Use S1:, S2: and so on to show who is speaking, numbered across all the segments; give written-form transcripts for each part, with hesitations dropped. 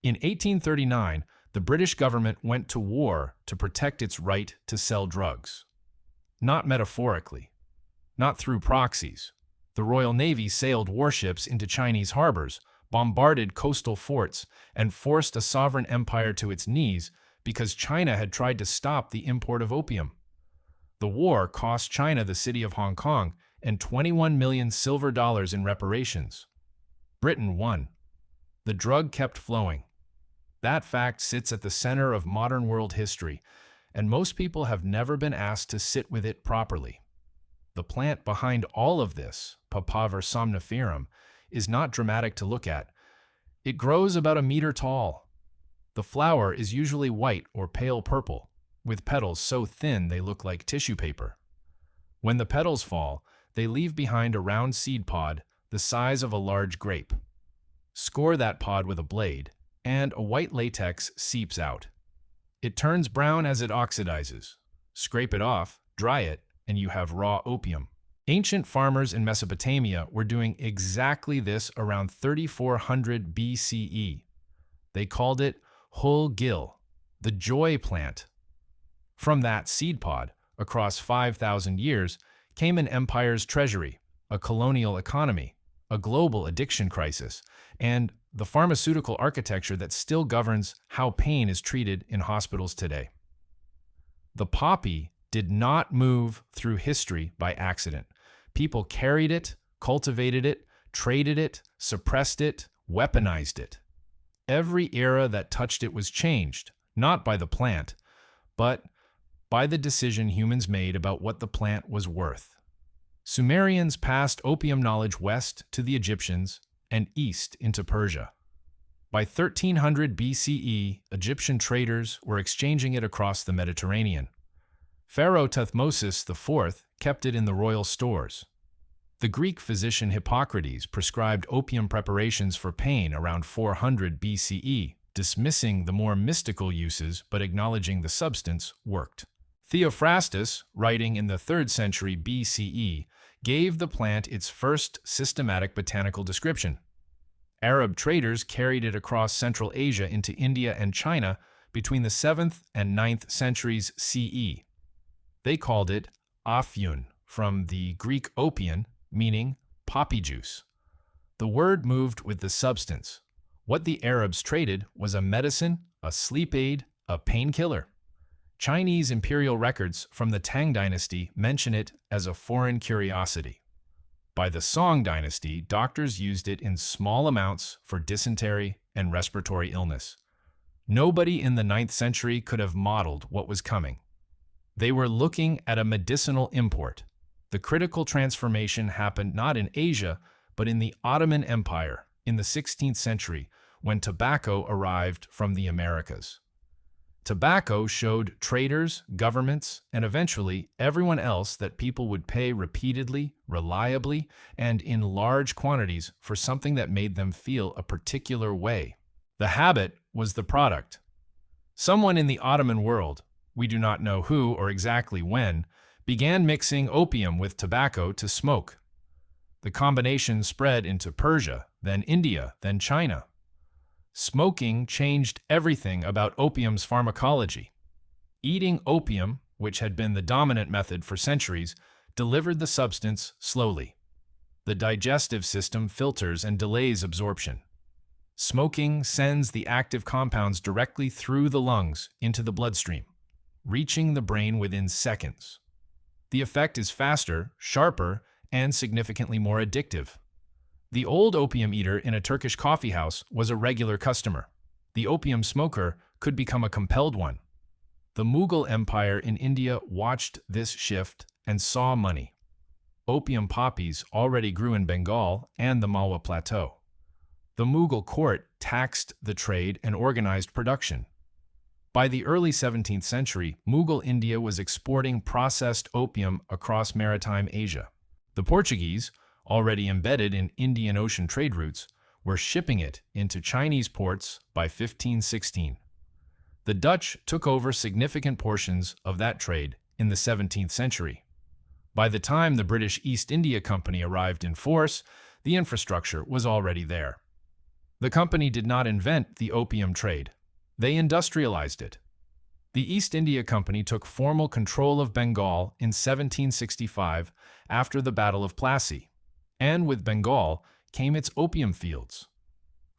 S1: In 1839, the British government went to war to protect its right to sell drugs. Not metaphorically, not through proxies. The Royal Navy sailed warships into Chinese harbors, bombarded coastal forts, and forced a sovereign empire to its knees because China had tried to stop the import of opium. The war cost China the city of Hong Kong and 21 million silver dollars in reparations. Britain won. The drug kept flowing. That fact sits at the center of modern world history, and most people have never been asked to sit with it properly. The plant behind all of this, Papaver somniferum, is not dramatic to look at. It grows about a meter tall. The flower is usually white or pale purple, with petals so thin they look like tissue paper. When the petals fall, they leave behind a round seed pod the size of a large grape. Score that pod with a blade, and a white latex seeps out. It turns brown as it oxidizes. Scrape it off, dry it, and you have raw opium. Ancient farmers in Mesopotamia were doing exactly this around 3400 BCE. They called it hul gil, the joy plant. From that seed pod, across 5,000 years, came an empire's treasury, a colonial economy, a global addiction crisis, and the pharmaceutical architecture that still governs how pain is treated in hospitals today. The poppy did not move through history by accident. People carried it, cultivated it, traded it, suppressed it, weaponized it. Every era that touched it was changed, not by the plant, but by the decision humans made about what the plant was worth. Sumerians passed opium knowledge west to the Egyptians and east into Persia. By 1300 BCE, Egyptian traders were exchanging it across the Mediterranean. Pharaoh Thutmose IV kept it in the royal stores. The Greek physician Hippocrates prescribed opium preparations for pain around 400 BCE, dismissing the more mystical uses but acknowledging the substance worked. Theophrastus, writing in the 3rd century BCE, gave the plant its first systematic botanical description. Arab traders carried it across Central Asia into India and China between the 7th and 9th centuries CE. They called it afyun, from the Greek opium, meaning poppy juice. The word moved with the substance. What the Arabs traded was a medicine, a sleep aid, a painkiller. Chinese imperial records from the Tang dynasty mention it as a foreign curiosity. By the Song dynasty, doctors used it in small amounts for dysentery and respiratory illness. Nobody in the 9th century could have modeled what was coming. They were looking at a medicinal import. The critical transformation happened not in Asia, but in the Ottoman Empire in the 16th century, when tobacco arrived from the Americas. Tobacco showed traders, governments, and eventually everyone else that people would pay repeatedly, reliably, and in large quantities for something that made them feel a particular way. The habit was the product. Someone in the Ottoman world, we do not know who or exactly when, began mixing opium with tobacco to smoke. The combination spread into Persia, then India, then China. Smoking changed everything about opium's pharmacology. Eating opium, which had been the dominant method for centuries, delivered the substance slowly. The digestive system filters and delays absorption. Smoking sends the active compounds directly through the lungs into the bloodstream, reaching the brain within seconds. The effect is faster, sharper, and significantly more addictive. The old opium eater in a Turkish coffee house was a regular customer. The opium smoker could become a compelled one. The Mughal Empire in India watched this shift and saw money. Opium poppies already grew in Bengal and the Malwa Plateau. The Mughal court taxed the trade and organized production. By the early 17th century, Mughal India was exporting processed opium across maritime Asia. The Portuguese, already embedded in Indian Ocean trade routes, were shipping it into Chinese ports by 1516. The Dutch took over significant portions of that trade in the 17th century. By the time the British East India Company arrived in force, the infrastructure was already there. The company did not invent the opium trade. They industrialized it. The East India Company took formal control of Bengal in 1765 after the Battle of Plassey, and with Bengal came its opium fields.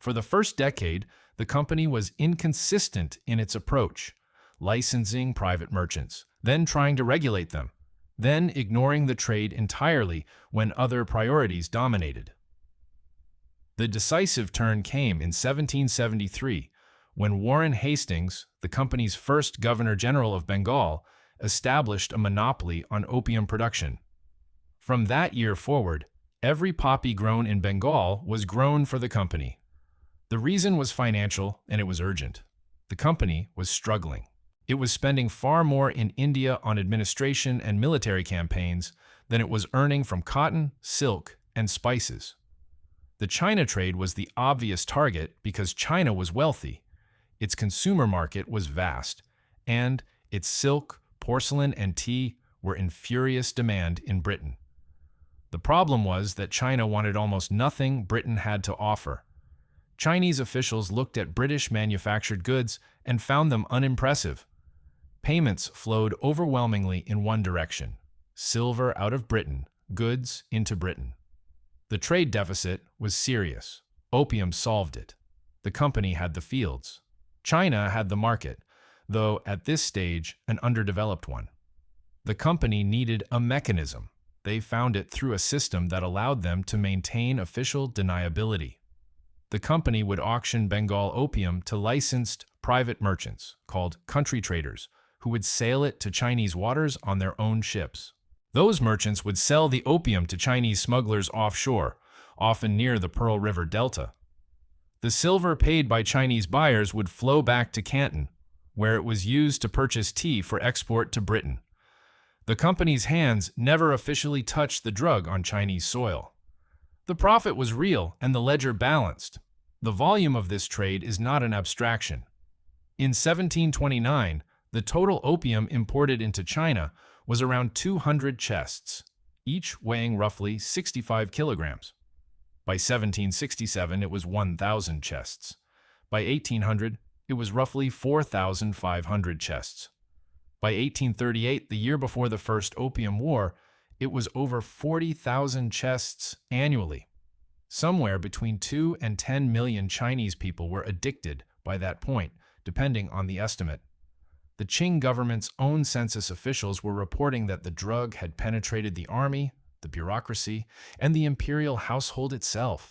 S1: For the first decade, the company was inconsistent in its approach, licensing private merchants, then trying to regulate them, then ignoring the trade entirely when other priorities dominated. The decisive turn came in 1773, when Warren Hastings, the company's first Governor-General of Bengal, established a monopoly on opium production. From that year forward, every poppy grown in Bengal was grown for the company. The reason was financial, and it was urgent. The company was struggling. It was spending far more in India on administration and military campaigns than it was earning from cotton, silk, and spices. The China trade was the obvious target because China was wealthy. Its consumer market was vast, and its silk, porcelain, and tea were in furious demand in Britain. The problem was that China wanted almost nothing Britain had to offer. Chinese officials looked at British manufactured goods and found them unimpressive. Payments flowed overwhelmingly in one direction: silver out of Britain, goods into Britain. The trade deficit was serious. Opium solved it. The company had the fields. China had the market, though at this stage an underdeveloped one. The company needed a mechanism. They found it through a system that allowed them to maintain official deniability. The company would auction Bengal opium to licensed private merchants, called country traders, who would sail it to Chinese waters on their own ships. Those merchants would sell the opium to Chinese smugglers offshore, often near the Pearl River Delta. The silver paid by Chinese buyers would flow back to Canton, where it was used to purchase tea for export to Britain. The company's hands never officially touched the drug on Chinese soil. The profit was real and the ledger balanced. The volume of this trade is not an abstraction. In 1729, the total opium imported into China was around 200 chests, each weighing roughly 65 kilograms. By 1767, it was 1,000 chests. By 1800, it was roughly 4,500 chests. By 1838, the year before the First Opium War, it was over 40,000 chests annually. Somewhere between 2 and 10 million Chinese people were addicted by that point, depending on the estimate. The Qing government's own census officials were reporting that the drug had penetrated the army, the bureaucracy, and the imperial household itself.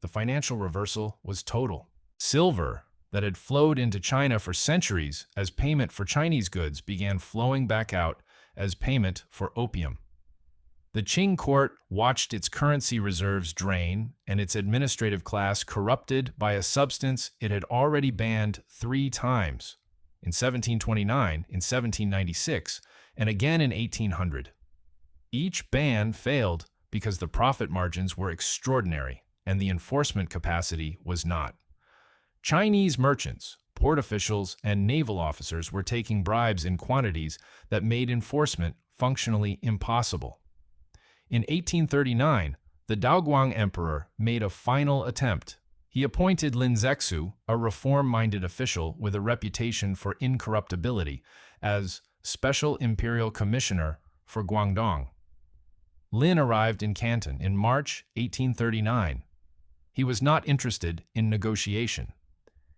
S1: The financial reversal was total. Silver, that had flowed into China for centuries as payment for Chinese goods, began flowing back out as payment for opium. The Qing court watched its currency reserves drain and its administrative class corrupted by a substance it had already banned 3 times, in 1729, in 1796, and again in 1800. Each ban failed because the profit margins were extraordinary and the enforcement capacity was not. Chinese merchants, port officials, and naval officers were taking bribes in quantities that made enforcement functionally impossible. In 1839, the Daoguang Emperor made a final attempt. He appointed Lin Zexu, a reform-minded official with a reputation for incorruptibility, as Special Imperial Commissioner for Guangdong. Lin arrived in Canton in March 1839. He was not interested in negotiation.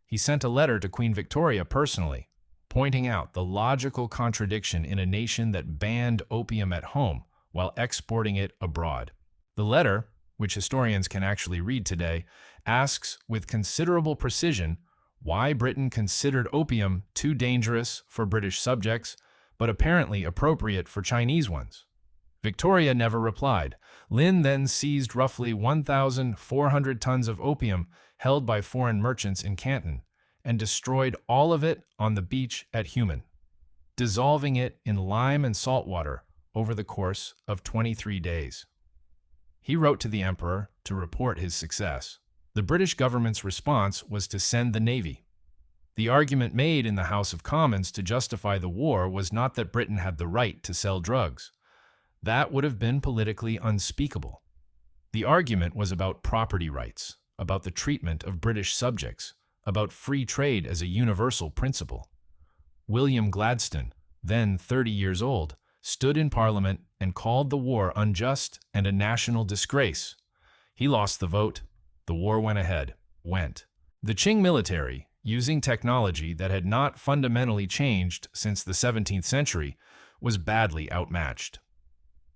S1: He sent a letter to Queen Victoria personally, pointing out the logical contradiction in a nation that banned opium at home while exporting it abroad. The letter, which historians can actually read today, asks with considerable precision why Britain considered opium too dangerous for British subjects, but apparently appropriate for Chinese ones. Victoria never replied. Lin then seized roughly 1,400 tons of opium held by foreign merchants in Canton and destroyed all of it on the beach at Human, dissolving it in lime and salt water over the course of 23 days. He wrote to the emperor to report his success. The British government's response was to send the navy. The argument made in the House of Commons to justify the war was not that Britain had the right to sell drugs. That would have been politically unspeakable. The argument was about property rights, about the treatment of British subjects, about free trade as a universal principle. William Gladstone, then 30 years old, stood in Parliament and called the war unjust and a national disgrace. He lost the vote. The war went ahead. The Qing military, using technology that had not fundamentally changed since the 17th century, was badly outmatched.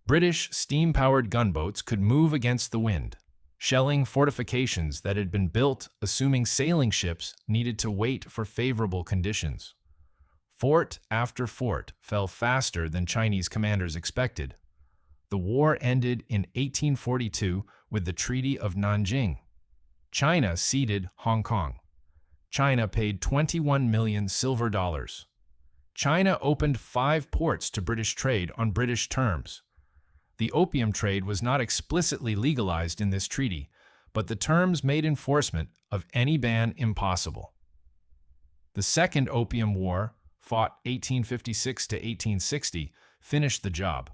S1: British steam-powered gunboats could move against the wind, shelling fortifications that had been built assuming sailing ships needed to wait for favorable conditions. Fort after fort fell faster than Chinese commanders expected. The war ended in 1842 with the Treaty of Nanjing. China ceded Hong Kong. China paid 21 million silver dollars. China opened 5 ports to British trade on British terms. The opium trade was not explicitly legalized in this treaty, but the terms made enforcement of any ban impossible. The Second Opium War, fought 1856 to 1860, finished the job.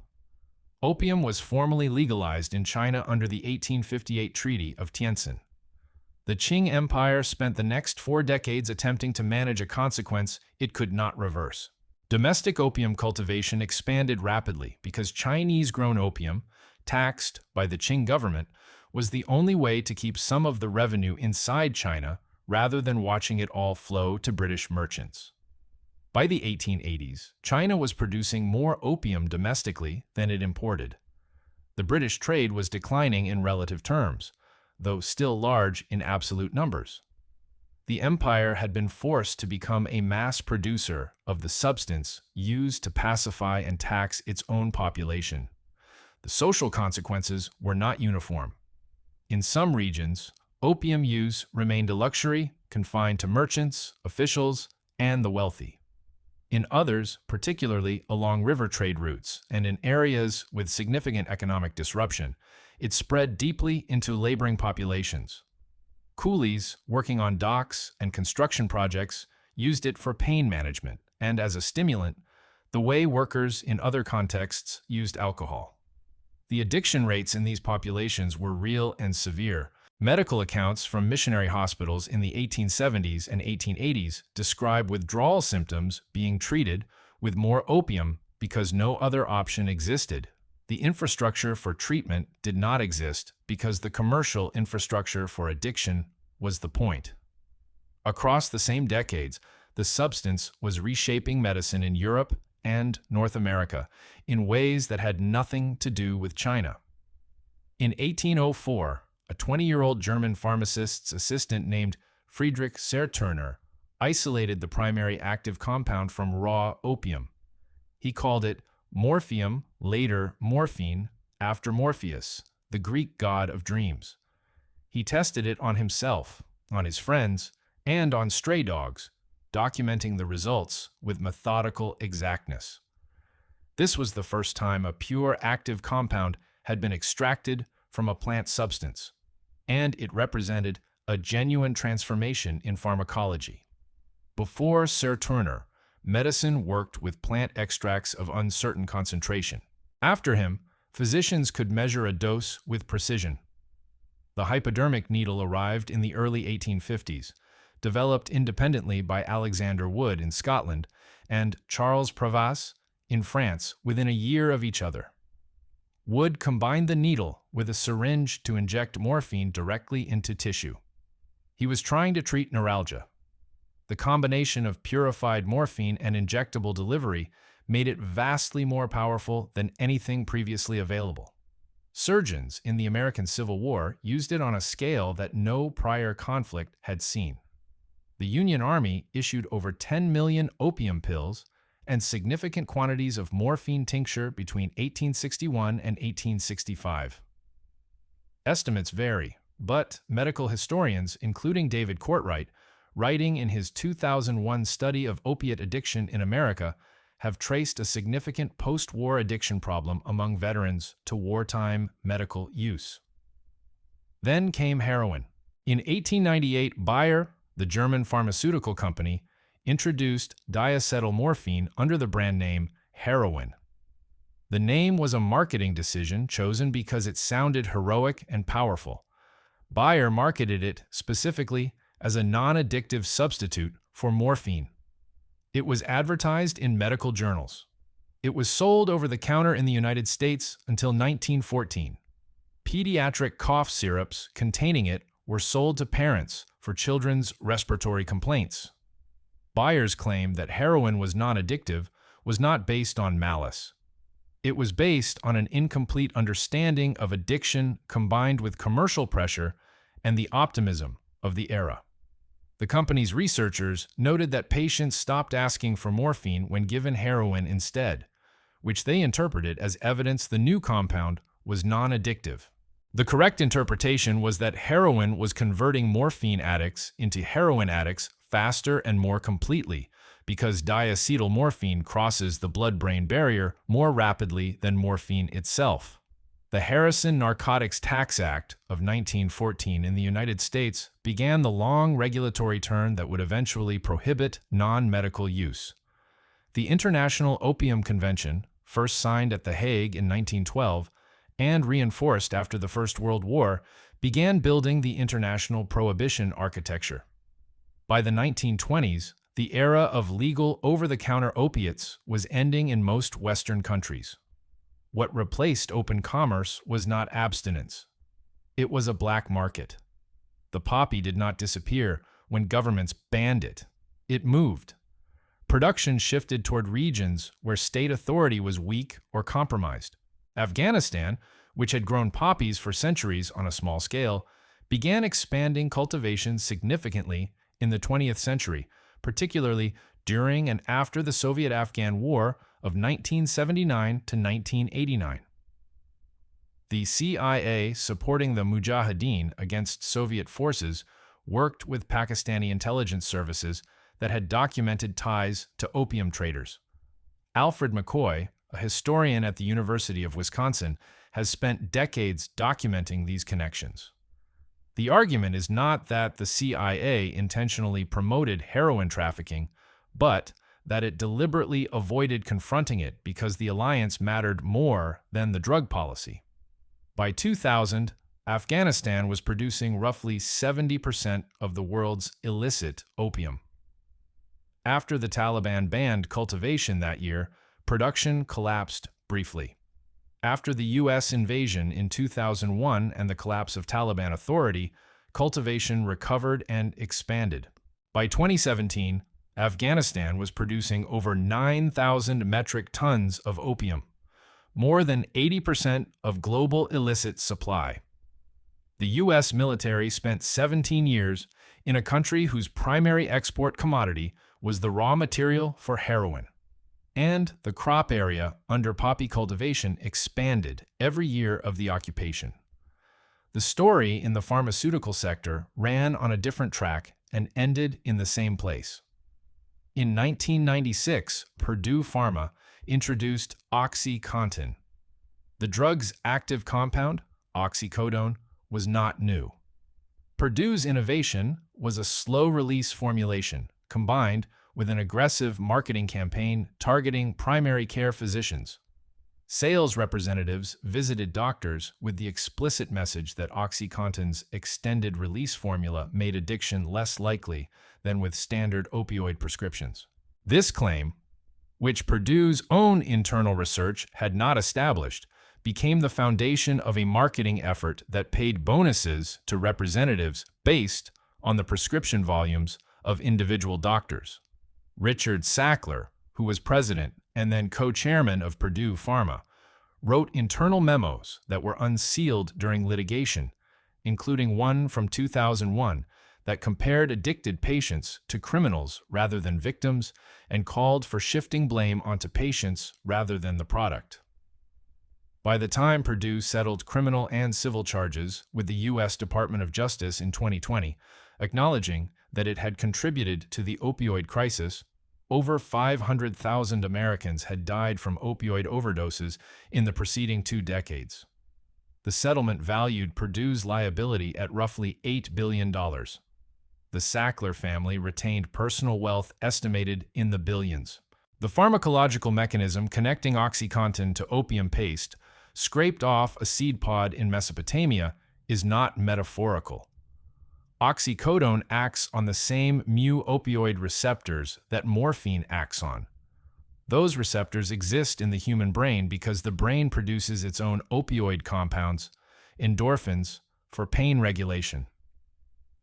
S1: Opium was formally legalized in China under the 1858 Treaty of Tientsin. The Qing Empire spent the next 4 decades attempting to manage a consequence it could not reverse. Domestic opium cultivation expanded rapidly because Chinese-grown opium, taxed by the Qing government, was the only way to keep some of the revenue inside China rather than watching it all flow to British merchants. By the 1880s, China was producing more opium domestically than it imported. The British trade was declining in relative terms, though still large in absolute numbers. The empire had been forced to become a mass producer of the substance used to pacify and tax its own population. The social consequences were not uniform. In some regions, opium use remained a luxury confined to merchants, officials, and the wealthy. In others, particularly along river trade routes and in areas with significant economic disruption, it spread deeply into laboring populations. Coolies working on docks and construction projects used it for pain management and as a stimulant, the way workers in other contexts used alcohol. The addiction rates in these populations were real and severe. Medical accounts from missionary hospitals in the 1870s and 1880s describe withdrawal symptoms being treated with more opium because no other option existed. The infrastructure for treatment did not exist because the commercial infrastructure for addiction was the point. Across the same decades, the substance was reshaping medicine in Europe and North America in ways that had nothing to do with China. In 1804, a 20-year-old German pharmacist's assistant named Friedrich Serturner isolated the primary active compound from raw opium. He called it morphium, later morphine, after Morpheus, the Greek god of dreams. He tested it on himself, on his friends, and on stray dogs, documenting the results with methodical exactness. This was the first time a pure active compound had been extracted from a plant substance, and it represented a genuine transformation in pharmacology. Before Serturner, medicine worked with plant extracts of uncertain concentration. After him, physicians could measure a dose with precision. The hypodermic needle arrived in the early 1850s, developed independently by Alexander Wood in Scotland and Charles Prevost in France within a year of each other. Wood combined the needle with a syringe to inject morphine directly into tissue. He was trying to treat neuralgia. The combination of purified morphine and injectable delivery made it vastly more powerful than anything previously available. Surgeons in the American Civil War used it on a scale that no prior conflict had seen. The Union Army issued over 10 million opium pills and significant quantities of morphine tincture between 1861 and 1865. Estimates vary, but medical historians, including David Courtwright, writing in his 2001 study of opiate addiction in America, have traced a significant post-war addiction problem among veterans to wartime medical use. Then came heroin. In 1898, Bayer, the German pharmaceutical company, introduced diacetylmorphine under the brand name heroin. The name was a marketing decision chosen because it sounded heroic and powerful, Bayer marketed it specifically as a non-addictive substitute for morphine. It was advertised in medical journals. It was sold over the counter in the United States until 1914. Pediatric cough syrups containing it were sold to parents for children's respiratory complaints. Bayer's claim that heroin was non-addictive was not based on malice. It was based on an incomplete understanding of addiction combined with commercial pressure and the optimism of the era. The company's researchers noted that patients stopped asking for morphine when given heroin instead, which they interpreted as evidence the new compound was non-addictive. The correct interpretation was that heroin was converting morphine addicts into heroin addicts faster and more completely, because diacetyl morphine crosses the blood-brain barrier more rapidly than morphine itself. The Harrison Narcotics Tax Act of 1914 in the United States began the long regulatory turn that would eventually prohibit non-medical use. The International Opium Convention, first signed at The Hague in 1912 and reinforced after the First World War, began building the international prohibition architecture. By the 1920s, the era of legal over-the-counter opiates was ending in most Western countries. What replaced open commerce was not abstinence. It was a black market. The poppy did not disappear when governments banned it. It moved. Production shifted toward regions where state authority was weak or compromised. Afghanistan, which had grown poppies for centuries on a small scale, began expanding cultivation significantly in the 20th century, particularly during and after the Soviet-Afghan War of 1979 to 1989. The CIA, supporting the Mujahideen against Soviet forces, worked with Pakistani intelligence services that had documented ties to opium traders. Alfred McCoy, a historian at the University of Wisconsin, has spent decades documenting these connections. The argument is not that the CIA intentionally promoted heroin trafficking, but that it deliberately avoided confronting it because the alliance mattered more than the drug policy. By 2000, Afghanistan was producing roughly 70% of the world's illicit opium. After the Taliban banned cultivation that year, production collapsed briefly. After the U.S. invasion in 2001 and the collapse of Taliban authority, cultivation recovered and expanded. By 2017, Afghanistan was producing over 9,000 metric tons of opium, more than 80% of global illicit supply. The U.S. military spent 17 years in a country whose primary export commodity was the raw material for heroin. And the crop area under poppy cultivation expanded every year of the occupation. The story in the pharmaceutical sector ran on a different track and ended in the same place. In 1996, Purdue Pharma introduced OxyContin. The drug's active compound, oxycodone, was not new. Purdue's innovation was a slow-release formulation combined with an aggressive marketing campaign targeting primary care physicians. Sales representatives visited doctors with the explicit message that OxyContin's extended-release formula made addiction less likely than with standard opioid prescriptions. This claim, which Purdue's own internal research had not established, became the foundation of a marketing effort that paid bonuses to representatives based on the prescription volumes of individual doctors. Richard Sackler, who was president and then co-chairman of Purdue Pharma, wrote internal memos that were unsealed during litigation, including one from 2001 that compared addicted patients to criminals rather than victims and called for shifting blame onto patients rather than the product. By the time Purdue settled criminal and civil charges with the U.S. Department of Justice in 2020, acknowledging that it had contributed to the opioid crisis, over 500,000 Americans had died from opioid overdoses in the preceding 2 decades. The settlement valued Purdue's liability at roughly $8 billion. The Sackler family retained personal wealth estimated in the billions. The pharmacological mechanism connecting OxyContin to opium paste scraped off a seed pod in Mesopotamia is not metaphorical. Oxycodone acts on the same mu-opioid receptors that morphine acts on. Those receptors exist in the human brain because the brain produces its own opioid compounds, endorphins, for pain regulation.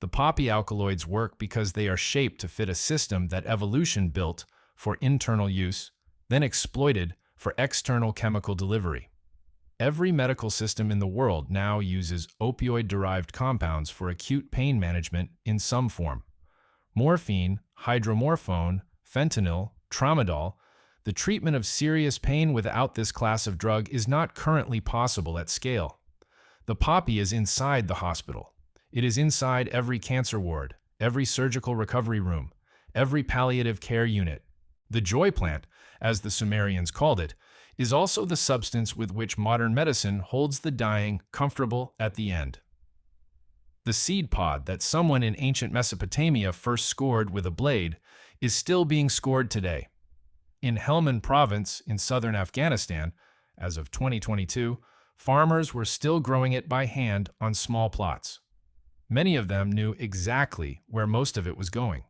S1: The poppy alkaloids work because they are shaped to fit a system that evolution built for internal use, then exploited for external chemical delivery. Every medical system in the world now uses opioid-derived compounds for acute pain management in some form. Morphine, hydromorphone, fentanyl, tramadol. The treatment of serious pain without this class of drug is not currently possible at scale. The poppy is inside the hospital. It is inside every cancer ward, every surgical recovery room, every palliative care unit. The joy plant, as the Sumerians called it, is also the substance with which modern medicine holds the dying comfortable at the end. The seed pod that someone in ancient Mesopotamia first scored with a blade is still being scored today. In Helmand province in southern Afghanistan, as of 2022, farmers were still growing it by hand on small plots. Many of them knew exactly where most of it was going.